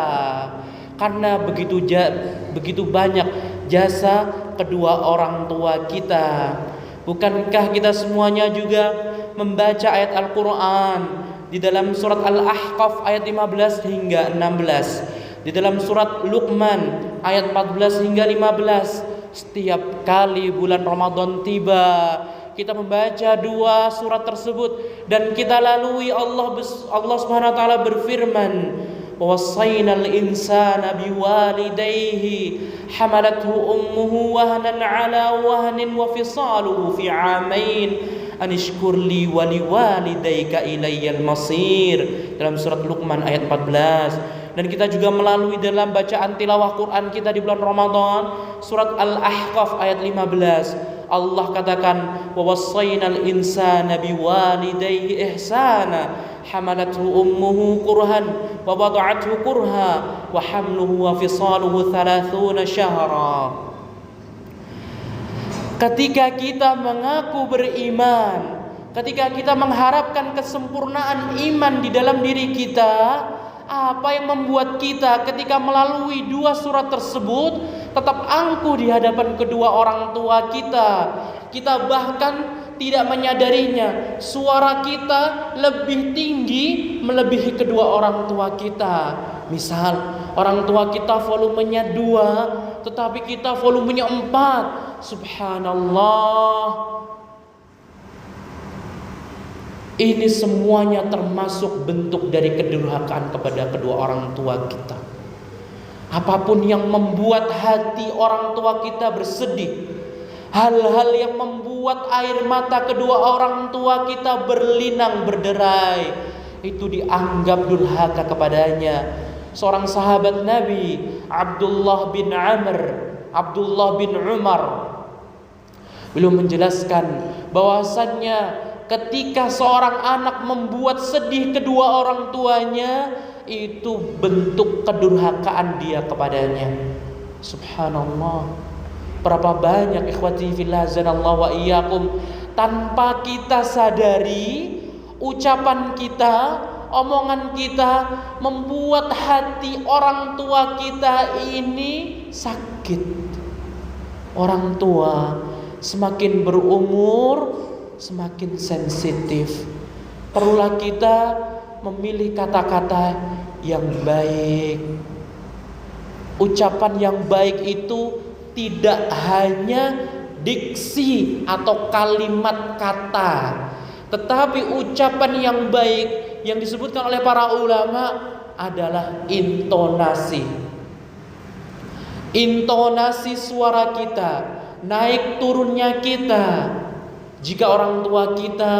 karena begitu banyak jasa kedua orang tua kita. Bukankah kita semuanya juga membaca ayat Al-Quran di dalam surat Al-Ahqaf ayat 15 hingga 16, di dalam surat Luqman ayat 14 hingga 15. Setiap kali bulan Ramadan tiba, kita membaca dua surat tersebut dan kita lalui Allah Subhanahu wa taala berfirman, wasainal insana biwalidayhi hamalathu ummuhu wahnan ala wahnin wa fisaluhu fi 'amain anishkurli wa liwalidayka ilayyal masir, dalam surat Luqman ayat 14. Dan kita juga melalui dalam bacaan tilawah Quran kita di bulan Ramadan, surat Al-Ahqaf ayat 15. Allah katakan, wa wassaynal insana biwalidayhi ihsana hamalathu ummuhu kurhan wa wada'athu kurha wa hamluhu wa fisaluhu 30 syahra. Ketika kita mengaku beriman, ketika kita mengharapkan kesempurnaan iman di dalam diri kita, apa yang membuat kita ketika melalui dua surat tersebut tetap angkuh di hadapan kedua orang tua kita? Kita bahkan tidak menyadarinya, suara kita lebih tinggi melebihi kedua orang tua kita. Misal orang tua kita volumenya 2, tetapi kita volumenya 4. Subhanallah. Ini semuanya termasuk bentuk dari kedurhakaan kepada kedua orang tua kita. Apapun yang membuat hati orang tua kita bersedih, hal-hal yang membuat air mata kedua orang tua kita berlinang berderai, itu dianggap durhaka kepadanya. Seorang sahabat Nabi, Abdullah bin Umar, beliau menjelaskan bahwasannya ketika seorang anak membuat sedih kedua orang tuanya, itu bentuk kedurhakaan dia kepadanya. Subhanallah. Berapa banyak ikhwati fillah azanallahu wa iyyakum, tanpa kita sadari, ucapan kita, omongan kita membuat hati orang tua kita ini sakit. Orang tua semakin berumur semakin sensitif. Perlulah kita memilih kata-kata yang baik. Ucapan yang baik itu tidak hanya diksi atau kalimat kata, tetapi ucapan yang baik yang disebutkan oleh para ulama adalah intonasi. Intonasi suara kita, naik turunnya kita. Jika orang tua kita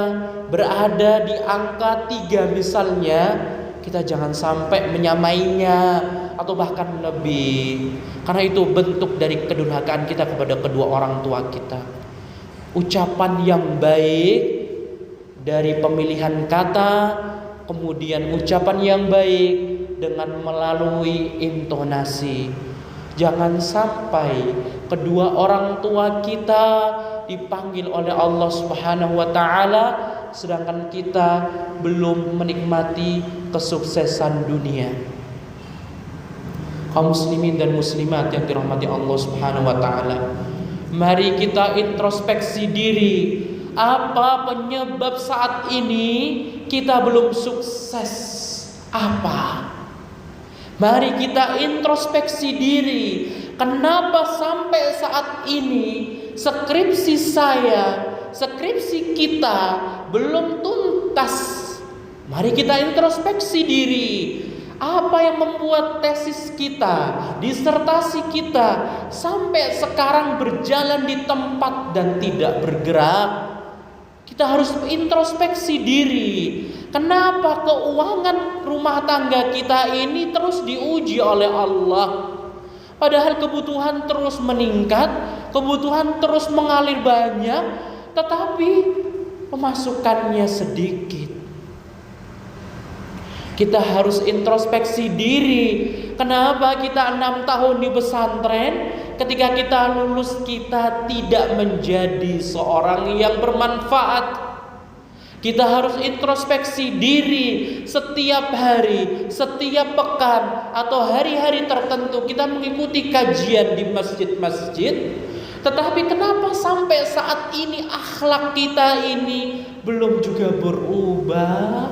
berada di angka 3 misalnya, kita jangan sampai menyamainya atau bahkan lebih. Karena itu bentuk dari kedurhakaan kita kepada kedua orang tua kita. Ucapan yang baik dari pemilihan kata, kemudian ucapan yang baik dengan melalui intonasi. Jangan sampai kedua orang tua kita dipanggil oleh Allah Subhanahu wa taala sedangkan kita belum menikmati kesuksesan dunia. Kaum muslimin dan muslimat yang dirahmati Allah Subhanahu wa taala, mari kita introspeksi diri. Apa penyebab saat ini kita belum sukses? Apa? Mari kita introspeksi diri. Kenapa sampai saat ini skripsi saya, skripsi kita belum tuntas? Mari kita introspeksi diri. Apa yang membuat tesis kita, disertasi kita sampai sekarang berjalan di tempat dan tidak bergerak? Kita harus introspeksi diri. Kenapa keuangan rumah tangga kita ini terus diuji oleh Allah? Padahal kebutuhan terus meningkat, kebutuhan terus mengalir banyak, tetapi pemasukannya sedikit. Kita harus introspeksi diri. Kenapa kita 6 tahun di pesantren, ketika kita lulus kita tidak menjadi seorang yang bermanfaat? Kita harus introspeksi diri setiap hari, setiap pekan atau hari-hari tertentu kita mengikuti kajian di masjid-masjid. Tetapi kenapa sampai saat ini akhlak kita ini belum juga berubah?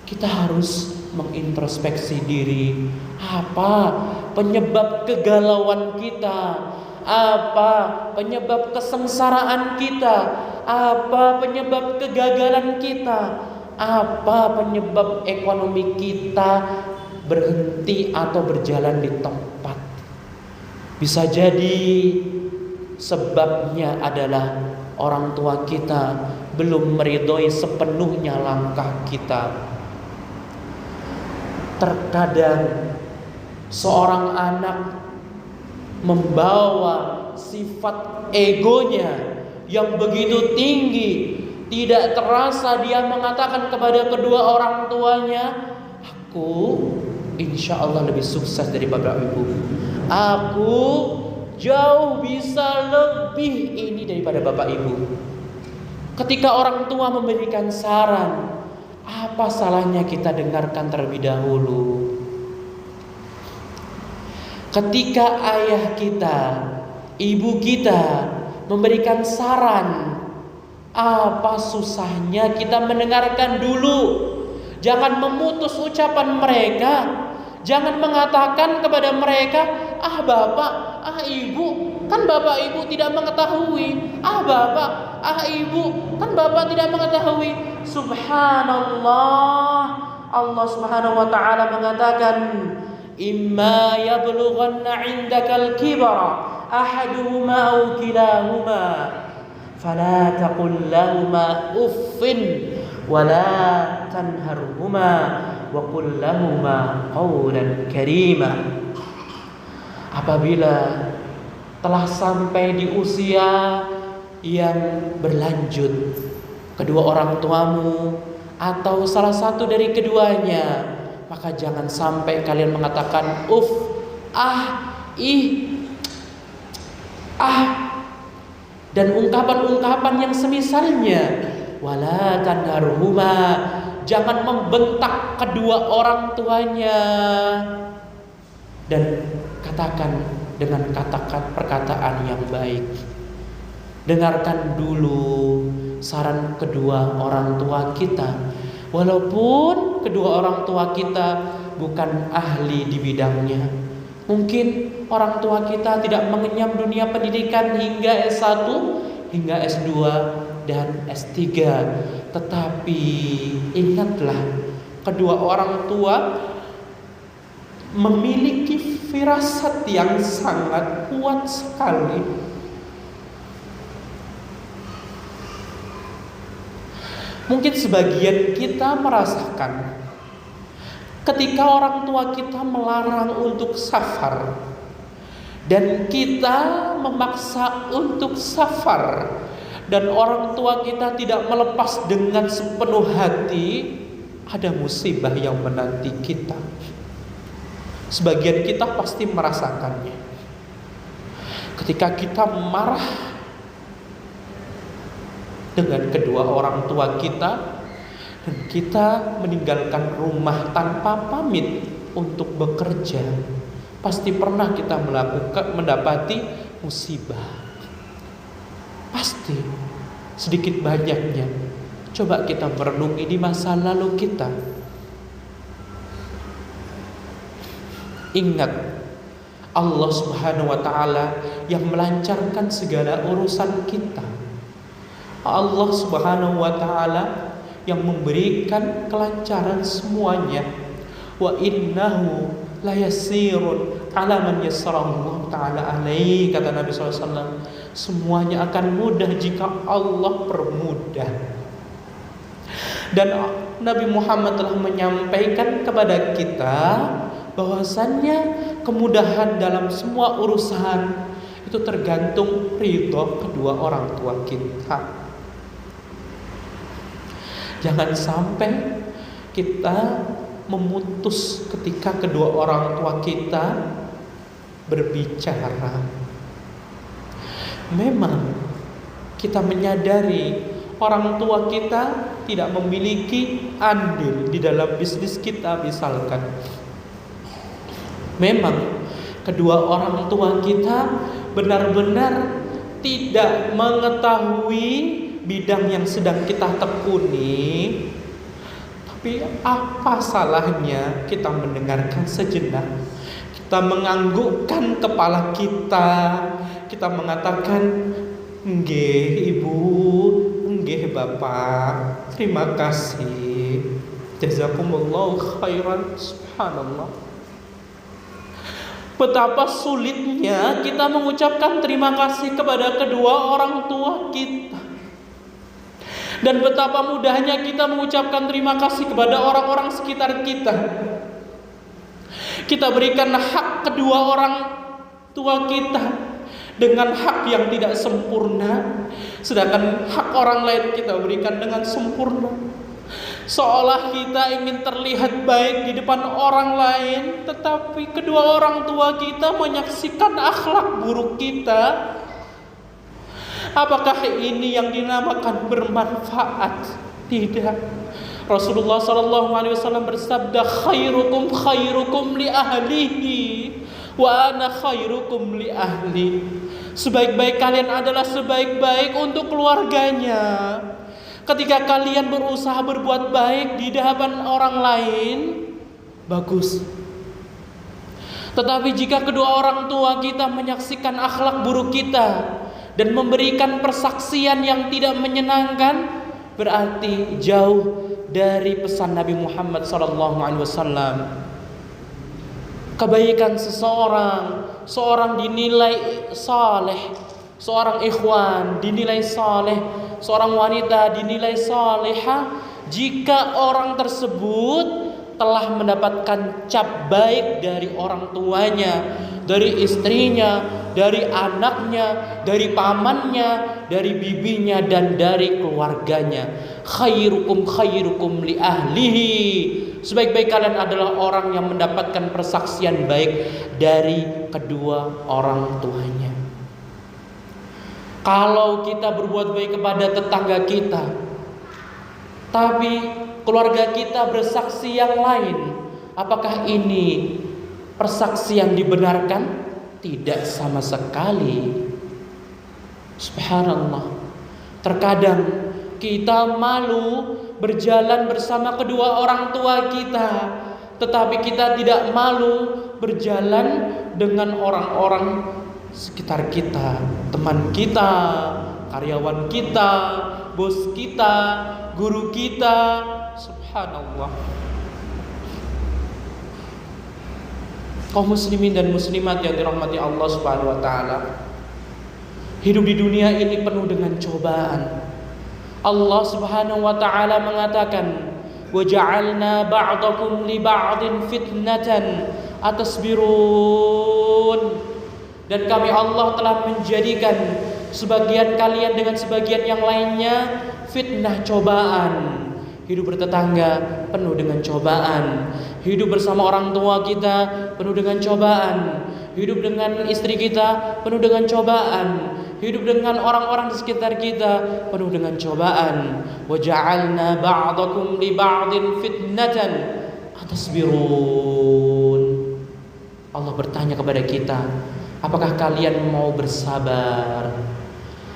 Kita harus mengintrospeksi diri. Apa penyebab kegalauan kita? Apa penyebab kesengsaraan kita? Apa penyebab kegagalan kita? Apa penyebab ekonomi kita berhenti atau berjalan di tempat? Bisa jadi sebabnya adalah orang tua kita belum meridhoi sepenuhnya langkah kita. Terkadang seorang anak membawa sifat egonya yang begitu tinggi, tidak terasa dia mengatakan kepada kedua orang tuanya, aku insya Allah lebih sukses dari bapak ibu, aku jauh bisa lebih ini daripada bapak ibu. Ketika orang tua memberikan saran, apa salahnya kita dengarkan terlebih dahulu? Ketika ayah kita, ibu kita memberikan saran, apa susahnya kita mendengarkan dulu? Jangan memutus ucapan mereka. Jangan mengatakan kepada mereka, ah bapak, ah ibu, kan bapak ibu tidak mengetahui. Ah bapak, ah ibu, kan bapak tidak mengetahui. Subhanallah, Allah subhanahu wa ta'ala mengatakan, imma yablughanna 'indakal kibara ahaduhuma aw kilahuma fala taqul lahumā uffin wala tanharhuma wa qul lahumā qawlan karīma. Apabila telah sampai di usia yang berlanjut, kedua orang tuamu atau salah satu dari keduanya, maka jangan sampai kalian mengatakan uff, ah, ih, ah, dan ungkapan-ungkapan yang semisalnya. Wala tanharhuma, jangan membentak kedua orang tuanya, dan katakan dengan katakan perkataan yang baik. Dengarkan dulu saran kedua orang tua kita, walaupun kedua orang tua kita bukan ahli di bidangnya. Mungkin orang tua kita tidak mengenyam dunia pendidikan hingga S1, hingga S2 dan S3. Tetapi ingatlah, kedua orang tua memiliki firasat yang sangat kuat sekali. Mungkin sebagian kita merasakan ketika orang tua kita melarang untuk safar dan kita memaksa untuk safar, dan orang tua kita tidak melepas dengan sepenuh hati, ada musibah yang menanti kita. Sebagian kita pasti merasakannya. Ketika kita marah dengan kedua orang tua kita dan kita meninggalkan rumah tanpa pamit untuk bekerja, pasti pernah kita mendapati musibah. Pasti sedikit banyaknya. Coba kita merenungi di masa lalu kita. Ingat, Allah subhanahu wa ta'ala yang melancarkan segala urusan kita. Allah subhanahu wa ta'ala yang memberikan kelancaran semuanya. Wa innahu layasirun ala man yassarahu Allah ta'ala alaihi, kata Nabi SAW. Semuanya akan mudah jika Allah permudah. Dan Nabi Muhammad telah menyampaikan kepada kita bahwasannya kemudahan dalam semua urusan itu tergantung ridho kedua orang tua kita. Jangan sampai kita memutus ketika kedua orang tua kita berbicara. Memang kita menyadari orang tua kita tidak memiliki andil di dalam bisnis kita misalkan. Memang kedua orang tua kita benar-benar tidak mengetahui bidang yang sedang kita tekuni. Tapi apa salahnya kita mendengarkan sejenak? Kita menganggukkan kepala kita. Kita mengatakan, nggih ibu, nggih bapak, terima kasih, jazakumullahu khairan. Subhanallah, betapa sulitnya kita mengucapkan terima kasih kepada kedua orang tua kita. Dan betapa mudahnya kita mengucapkan terima kasih kepada orang-orang sekitar kita. Kita berikan hak kedua orang tua kita dengan hak yang tidak sempurna, sedangkan hak orang lain kita berikan dengan sempurna. Seolah kita ingin terlihat baik di depan orang lain, tetapi kedua orang tua kita menyaksikan akhlak buruk kita. Apakah ini yang dinamakan bermanfaat? Tidak. Rasulullah SAW bersabda, khairukum khairukum li ahlihi wa ana khairukum li ahli. Sebaik-baik kalian adalah sebaik-baik untuk keluarganya. Ketika kalian berusaha berbuat baik di hadapan orang lain, bagus. Tetapi jika kedua orang tua kita menyaksikan akhlak buruk kita dan memberikan persaksian yang tidak menyenangkan, berarti jauh dari pesan Nabi Muhammad SAW. Kebaikan seorang dinilai saleh, seorang ikhwan dinilai saleh, seorang wanita dinilai salehah jika orang tersebut telah mendapatkan cap baik dari orang tuanya, dari istrinya, dari anaknya, dari pamannya, dari bibinya, dan dari keluarganya. Khairukum khairukum li ahlihi. Sebaik-baik kalian adalah orang yang mendapatkan persaksian baik dari kedua orang tuanya. Kalau kita berbuat baik kepada tetangga kita, tapi keluarga kita bersaksi yang lain, apakah ini persaksi yang dibenarkan? Tidak sama sekali. Subhanallah. Terkadang kita malu berjalan bersama kedua orang tua kita, tetapi kita tidak malu berjalan dengan orang-orang sekitar kita, teman kita, karyawan kita, bos kita, guru kita. Subhanallah. Kaum muslimin dan muslimat yang dirahmati Allah Subhanahu wa taala, hidup di dunia ini penuh dengan cobaan. Allah Subhanahu wa taala mengatakan, "Wa ja'alna ba'dakum li ba'din fitnatan atasbirun." Dan kami Allah telah menjadikan sebagian kalian dengan sebagian yang lainnya fitnah, cobaan. Hidup bertetangga penuh dengan cobaan. Hidup bersama orang tua kita penuh dengan cobaan. Hidup dengan istri kita penuh dengan cobaan. Hidup dengan orang-orang di sekitar kita penuh dengan cobaan. Wa ja'alna ba'dakum li ba'din fitnatan atasbirun. Allah bertanya kepada kita, apakah kalian mau bersabar?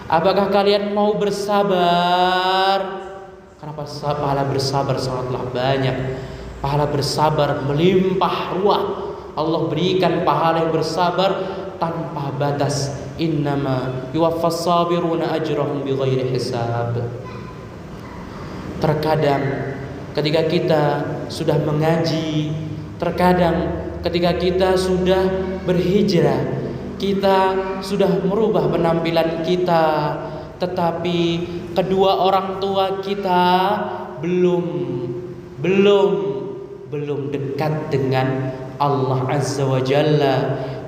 Apakah kalian mau bersabar? Karena pahala bersabar sangatlah banyak. Pahala bersabar melimpah ruah. Allah berikan pahala yang bersabar tanpa batas. Innama yuwaffas sabiruna ajrahum bighairi hisab. Terkadang ketika kita sudah mengaji, terkadang ketika kita sudah berhijrah, kita sudah merubah penampilan kita, tetapi kedua orang tua kita belum dekat dengan Allah Azza wa Jalla,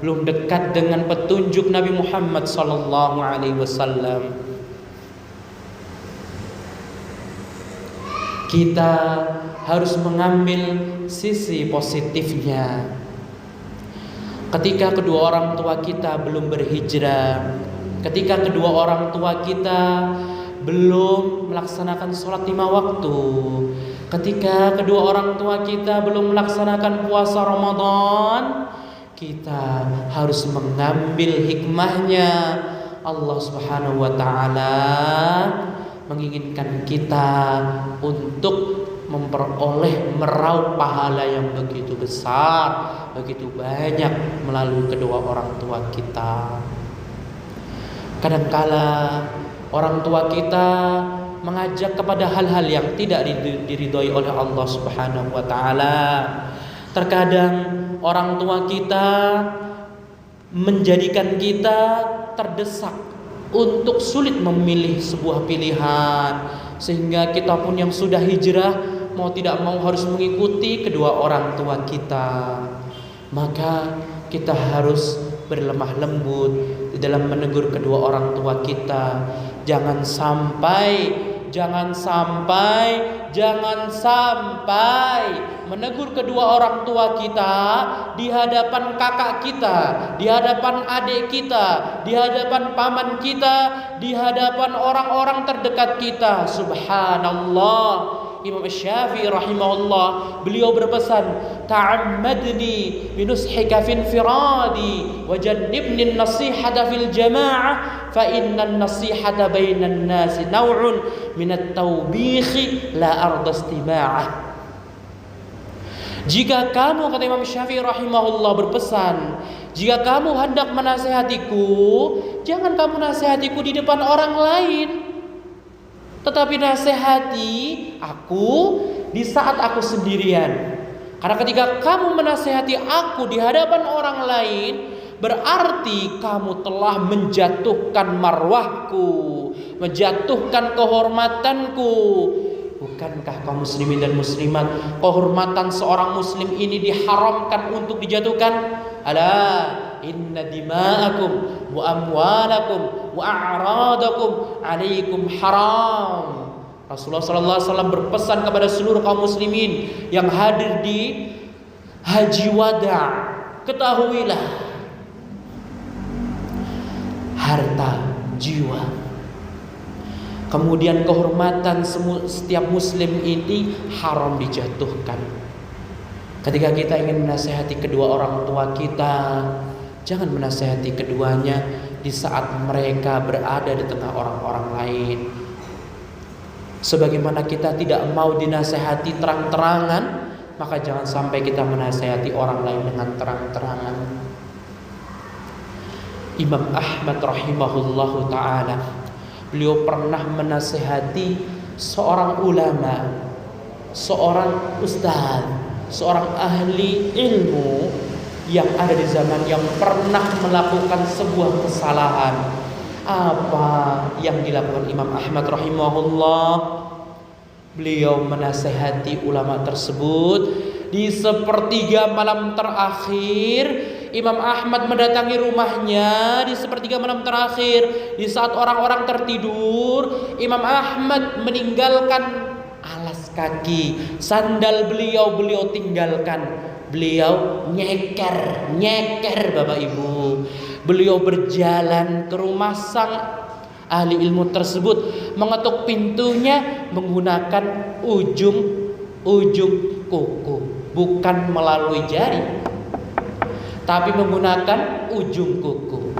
belum dekat dengan petunjuk Nabi Muhammad sallallahu alaihi wasallam. Kita harus mengambil sisi positifnya. Ketika kedua orang tua kita belum berhijrah, ketika kedua orang tua kita belum melaksanakan sholat 5 waktu, ketika kedua orang tua kita belum melaksanakan puasa Ramadan, kita harus mengambil hikmahnya. Allah Subhanahu wa taala menginginkan kita untuk memperoleh meraup pahala yang begitu besar, begitu banyak melalui kedua orang tua kita. Kadangkala orang tua kita mengajak kepada hal-hal yang tidak diridhoi oleh Allah Subhanahu wa taala. Terkadang orang tua kita menjadikan kita terdesak untuk sulit memilih sebuah pilihan, Sehingga kita pun yang sudah hijrah, mau tidak mau harus mengikuti kedua orang tua kita. Maka kita harus berlemah lembut di dalam menegur kedua orang tua kita. Jangan sampai menegur kedua orang tua kita di hadapan kakak kita, di hadapan adik kita, di hadapan paman kita, di hadapan orang-orang terdekat kita. Subhanallah. Imam Syafi'i rahimahullah, beliau berpesan, ta'ammadni binushika fi infiradi wa jannibni an-nasihata fil jama'ah fa inna an-nasihata bainan nasi naw'un min at-tawbikh la arda istima'ah. Jika kamu, kata Imam Syafi'i rahimahullah, berpesan, jika kamu hendak menasihatiku, jangan kamu nasihatiku di depan orang lain, tetapi nasihati aku di saat aku sendirian. Karena ketika kamu menasihati aku di hadapan orang lain, berarti kamu telah menjatuhkan marwahku, menjatuhkan kehormatanku. Bukankah kaum muslimin dan muslimat, kehormatan seorang muslim ini diharamkan untuk dijatuhkan? Ala inna dima'akum wa amwalakum wa a'radakum alaikum haram. Rasulullah sallallahu alaihi wasallam berpesan kepada seluruh kaum muslimin yang hadir di Haji Wada, ketahuilah, harta, jiwa, kemudian kehormatan setiap muslim ini haram dijatuhkan. Ketika kita ingin menasihati kedua orang tua kita, jangan menasihati keduanya di saat mereka berada di tengah orang-orang lain. Sebagaimana kita tidak mau dinasihati terang-terangan, maka jangan sampai kita menasihati orang lain dengan terang-terangan. Imam Ahmad rahimahullahu ta'ala, beliau pernah menasihati seorang ulama, seorang ustaz, seorang ahli ilmu yang ada di zaman yang pernah melakukan sebuah kesalahan. Apa yang dilakukan Imam Ahmad rahimahullah? Beliau menasihati ulama tersebut. Di sepertiga malam terakhir, Imam Ahmad mendatangi rumahnya di sepertiga malam terakhir. Di saat orang-orang tertidur, Imam Ahmad meninggalkan alas kaki, sandal beliau tinggalkan. Beliau nyeker Bapak Ibu. Beliau berjalan ke rumah sang ahli ilmu tersebut, mengetuk pintunya menggunakan ujung kuku, bukan melalui jari, tapi menggunakan ujung kuku.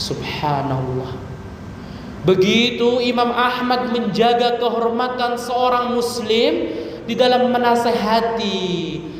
Subhanallah. Begitu Imam Ahmad menjaga kehormatan seorang muslim di dalam menasehati.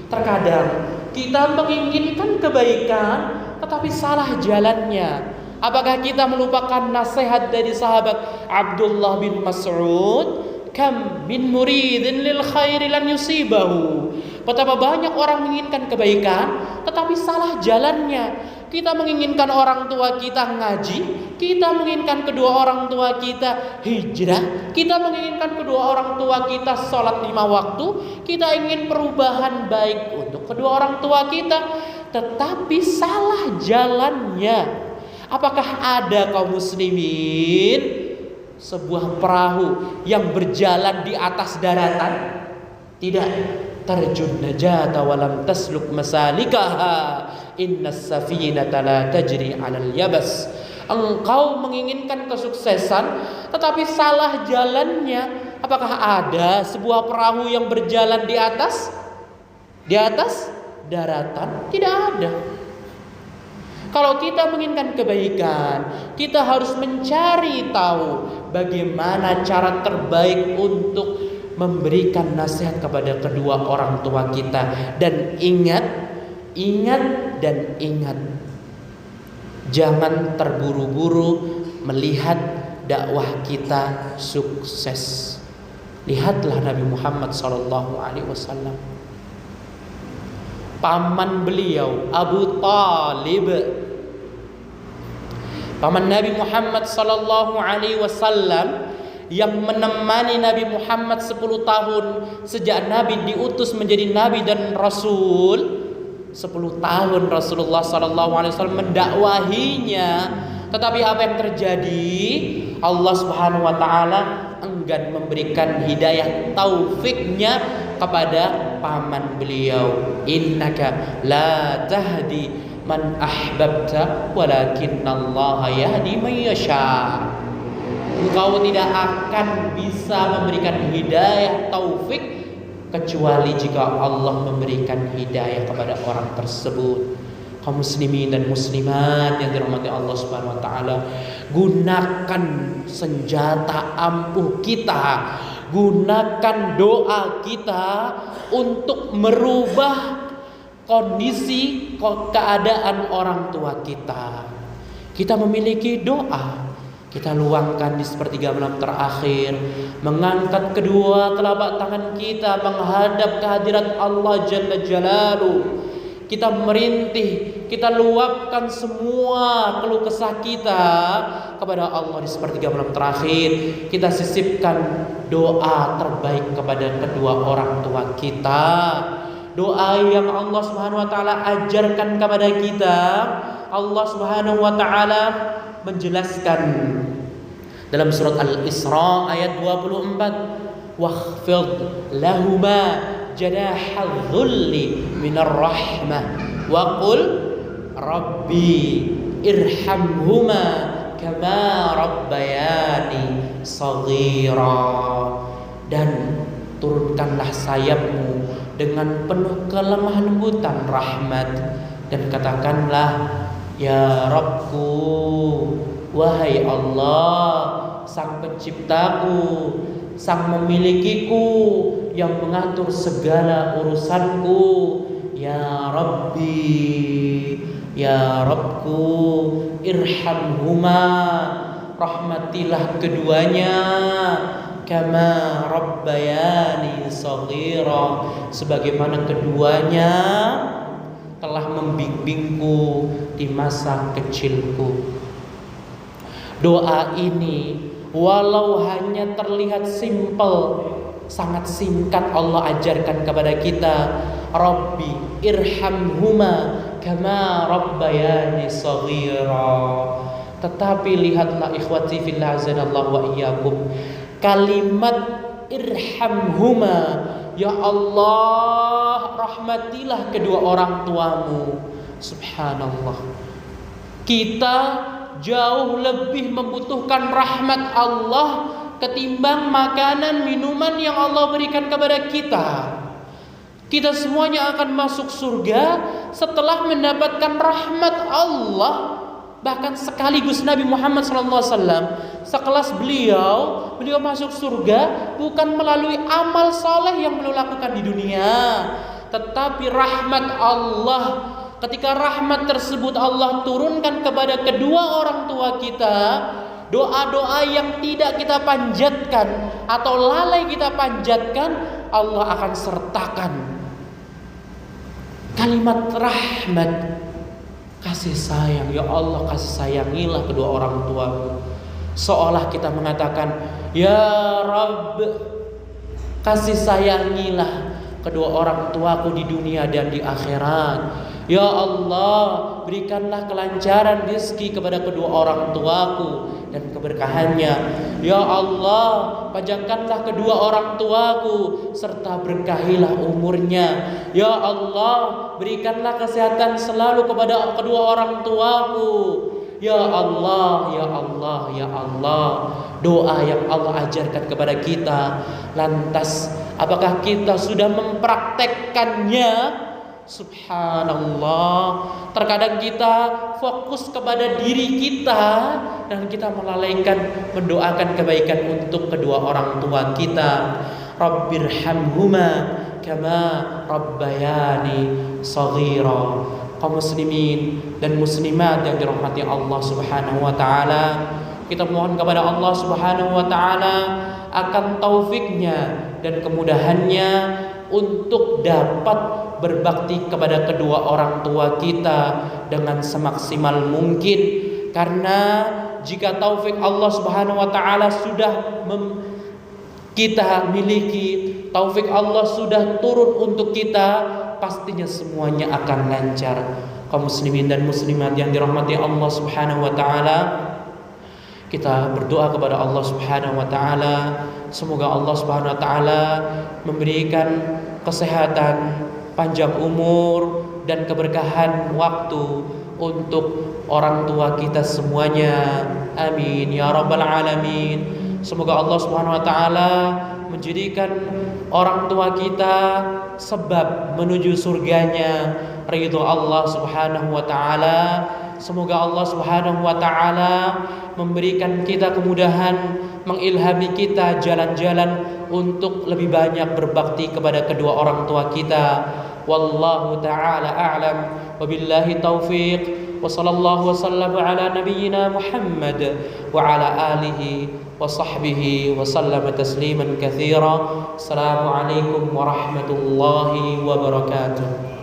Terkadang kita menginginkan kebaikan tetapi salah jalannya. Apakah kita melupakan nasihat dari sahabat Abdullah bin Mas'ud? Kam bin muridin lil khairi lan yusibahu. Betapa banyak orang menginginkan kebaikan tetapi salah jalannya. Kita menginginkan orang tua kita ngaji, kita menginginkan kedua orang tua kita hijrah, kita menginginkan kedua orang tua kita sholat 5 waktu, kita ingin perubahan baik untuk kedua orang tua kita, tetapi salah jalannya. Apakah ada kaum muslimin sebuah perahu yang berjalan di atas daratan? Tidak. Tarjun najata walam tasluk masalikaha, innas safinata la tajri 'alal yabas. Engkau menginginkan kesuksesan tetapi salah jalannya. Apakah ada sebuah perahu yang berjalan di atas daratan? Tidak ada. Kalau kita menginginkan kebaikan, kita harus mencari tahu bagaimana cara terbaik untuk memberikan nasihat kepada kedua orang tua kita. Dan ingat, jangan terburu-buru melihat dakwah kita sukses. Lihatlah Nabi Muhammad SAW. Paman beliau Abu Talib, paman Nabi Muhammad SAW yang menemani Nabi Muhammad 10 tahun sejak Nabi diutus menjadi Nabi dan Rasul. 10 tahun Rasulullah SAW mendakwahinya. Tetapi apa yang terjadi? Allah Subhanahu wa taala enggan memberikan hidayah taufiknya kepada paman beliau. Innaka la tahdi man ahbabta walakinallaha yahdi man yasha. Engkau tidak akan bisa memberikan hidayah taufik kecuali jika Allah memberikan hidayah kepada orang tersebut. Kaum muslimin dan muslimat yang dirahmati Allah Subhanahu wa taala, gunakan senjata ampuh kita, gunakan doa kita untuk merubah kondisi keadaan orang tua kita. Kita memiliki doa, kita luangkan di sepertiga malam terakhir, mengangkat kedua telapak tangan kita menghadap kehadirat Allah Jalla Jalaluhu. Kita merintih, kita luapkan semua keluh kesah kita kepada Allah di sepertiga malam terakhir. Kita sisipkan doa terbaik kepada kedua orang tua kita, doa yang Allah Subhanahu wa taala ajarkan kepada kita. Allah Subhanahu wa taala menjelaskan dalam surat Al-Isra ayat 24, wakhfid lahuma janahal dhulli minar rahmah wa qul rabbi irhamhuma kama rabbayani shaghira. Dan turunkanlah sayapmu dengan penuh kelemah lembutan rahmat dan katakanlah, ya Rabbku, wahai Allah, sang penciptaku, sang memilikiku, yang mengatur segala urusanku, ya Rabbi, ya Rabbku, irhamhuma, rahmatilah keduanya, kama rabbayani shaghira, sebagaimana keduanya telah membimbingku di masa kecilku. Doa ini walau hanya terlihat simpel, sangat singkat Allah ajarkan kepada kita, Rabbi irhamhuma kama rabbayani shaghira. Tetapi lihatlah ikhwati fillah azanallahu wa iyyakum, kalimat irhamhuma, ya Allah rahmatilah kedua orang tuamu. Subhanallah, kita jauh lebih membutuhkan rahmat Allah ketimbang makanan minuman yang Allah berikan kepada kita. Kita semuanya akan masuk surga setelah mendapatkan rahmat Allah. Bahkan sekaligus Nabi Muhammad SAW sekelas beliau masuk surga bukan melalui amal soleh yang beliau lakukan di dunia, tetapi rahmat Allah. Ketika rahmat tersebut Allah turunkan kepada kedua orang tua kita, doa-doa yang tidak kita panjatkan atau lalai kita panjatkan, Allah akan sertakan kalimat rahmat, kasih sayang. Ya Allah, kasih sayangilah kedua orang tuamu. Seolah kita mengatakan, ya Rabb, kasih sayangilah kedua orang tuaku di dunia dan di akhirat. Ya Allah, berikanlah kelancaran rezeki kepada kedua orang tuaku dan keberkahannya. Ya Allah, panjangkanlah kedua orang tuaku serta berkahilah umurnya. Ya Allah, berikanlah kesehatan selalu kepada kedua orang tuaku. Ya Allah, ya Allah, ya Allah. Doa yang Allah ajarkan kepada kita. Lantas apakah kita sudah mempraktekkannya? Subhanallah, terkadang kita fokus kepada diri kita dan kita melalaikan mendoakan kebaikan untuk kedua orang tua kita. Rabbirhamhuma kama rabbayani shaghira. Kaum muslimin dan muslimat yang dirahmati Allah Subhanahu wa taala, kita mohon kepada Allah Subhanahu wa taala akan taufiknya dan kemudahannya untuk dapat berbakti kepada kedua orang tua kita dengan semaksimal mungkin. Karena jika taufik Allah Subhanahu wa taala sudah kita miliki, taufik Allah sudah turun untuk kita, pastinya semuanya akan lancar. Kaum muslimin dan muslimat yang dirahmati Allah Subhanahu wa taala, kita berdoa kepada Allah Subhanahu wa taala, semoga Allah Subhanahu wa taala memberikan kesehatan, panjang umur dan keberkahan waktu untuk orang tua kita semuanya. Amin ya rabbal alamin. Semoga Allah Subhanahu wa taala menjadikan orang tua kita sebab menuju surganya, ridho Allah Subhanahu wa taala. Semoga Allah Subhanahu wa taala memberikan kita kemudahan, mengilhami kita jalan-jalan untuk lebih banyak berbakti kepada kedua orang tua kita. Wallahu taala a'lam, wabillahi taufiq, wa sallallahu wasallam ala nabiyyina Muhammad wa ala alihi wa sahbihi wa sallama tasliman katsira. Assalamualaikum warahmatullahi wabarakatuh.